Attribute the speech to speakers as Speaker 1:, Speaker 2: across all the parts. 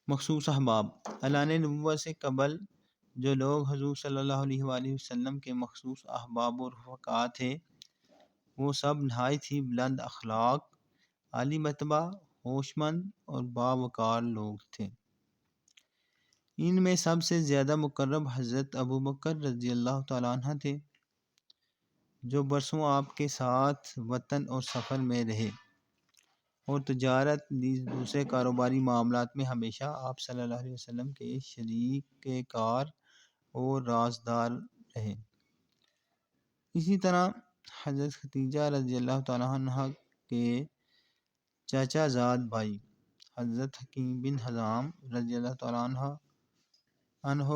Speaker 1: مخصوص احباب۔ اعلان نبوت سے قبل جو لوگ حضور صلی اللہ علیہ وآلہ وسلم کے مخصوص احباب و رفقا تھے وہ سب نہایت ہی بلند اخلاق، عالی مرتبہ، ہوش مند اور باوقار لوگ تھے۔ ان میں سب سے زیادہ مقرب حضرت ابوبکر رضی اللہ تعالیٰ عنہ تھے، جو برسوں آپ کے ساتھ وطن اور سفر میں رہے اور تجارت نیز دوسرے کاروباری معاملات میں ہمیشہ آپ صلی اللہ علیہ وسلم کے شریک کار اور رازدار رہے۔ اسی طرح حضرت ختیجہ رضی اللہ تعالیٰ عنہ کے چچا زاد بھائی حضرت حکیم بن حزام رضی اللہ تعالیٰ عنہ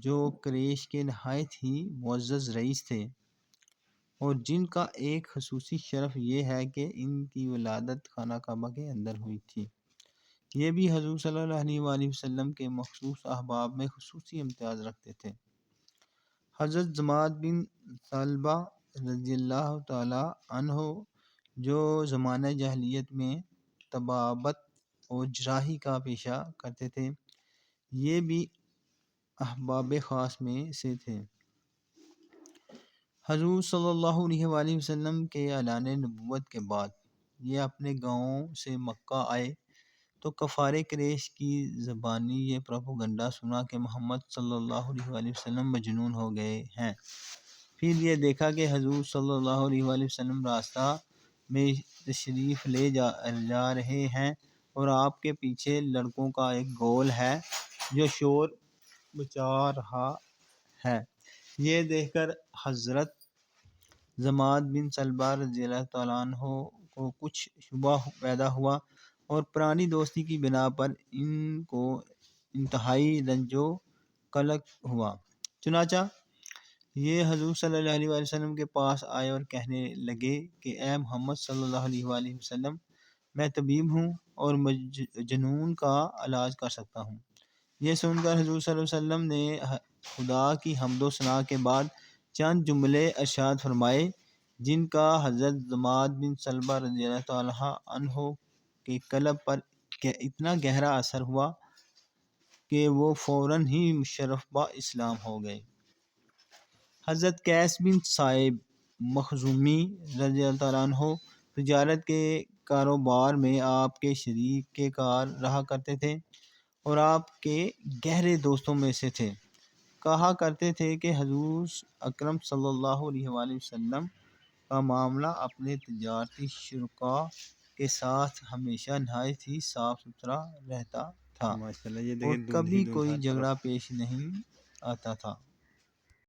Speaker 1: جو قریش کے نہایت ہی معزز رئیس تھے اور جن کا ایک خصوصی شرف یہ ہے کہ ان کی ولادت خانہ کعبہ کے اندر ہوئی تھی، یہ بھی حضور صلی اللہ علیہ وآلہ وسلم کے مخصوص احباب میں خصوصی امتیاز رکھتے تھے۔ حضرت زماد بن ثعلبہ رضی اللہ تعالیٰ عنہ جو زمانہ جاہلیت میں طبابت اور جراحی کا پیشہ کرتے تھے، یہ بھی احباب خاص میں سے تھے۔ حضور صلی اللہ علیہ وآلہ وسلم کے اعلان نبوت کے بعد یہ اپنے گاؤں سے مکہ آئے تو کفار قریش کی زبانی یہ پروپیگنڈا سنا کہ محمد صلی اللہ علیہ وآلہ وسلم مجنون ہو گئے ہیں۔ پھر یہ دیکھا کہ حضور صلی اللہ علیہ وآلہ وسلم راستہ میں تشریف لے جا رہے ہیں اور آپ کے پیچھے لڑکوں کا ایک گول ہے جو شور مچا رہا ہے۔ یہ دیکھ کر حضرت زماد بن ثعلبہ رضی اللہ تعالیٰ عنہ کو کچھ شبہ پیدا ہوا اور پرانی دوستی کی بنا پر ان کو انتہائی رنج و قلق ہوا۔ چنانچہ یہ حضور صلی اللہ علیہ وآلہ وسلم کے پاس آئے اور کہنے لگے کہ اے محمد صلی اللہ علیہ وآلہ وسلم، میں طبیب ہوں اور جنون کا علاج کر سکتا ہوں۔ یہ سن کر حضور صلی اللہ علیہ وسلم نے خدا کی حمد و ثنا کے بعد چند جملے ارشاد فرمائے جن کا حضرت زماد بن ثعلبہ رضی اللہ تعالیٰ عنہ کے قلب پر اتنا گہرا اثر ہوا کہ وہ فوراً ہی مشرف با اسلام ہو گئے۔ حضرت قیس بن صائب مخزومی رضی اللہ تعالیٰ عنہ تجارت کے کاروبار میں آپ کے شریک کار رہا کرتے تھے اور آپ کے گہرے دوستوں میں سے تھے۔ کہا کرتے تھے کہ حضور اکرم صلی اللہ علیہ وآلہ وسلم کا معاملہ اپنے تجارتی شرکاء کے ساتھ ہمیشہ نہایت ہی صاف ستھرا رہتا تھا اور کبھی کوئی جھگڑا پیش نہیں آتا تھا۔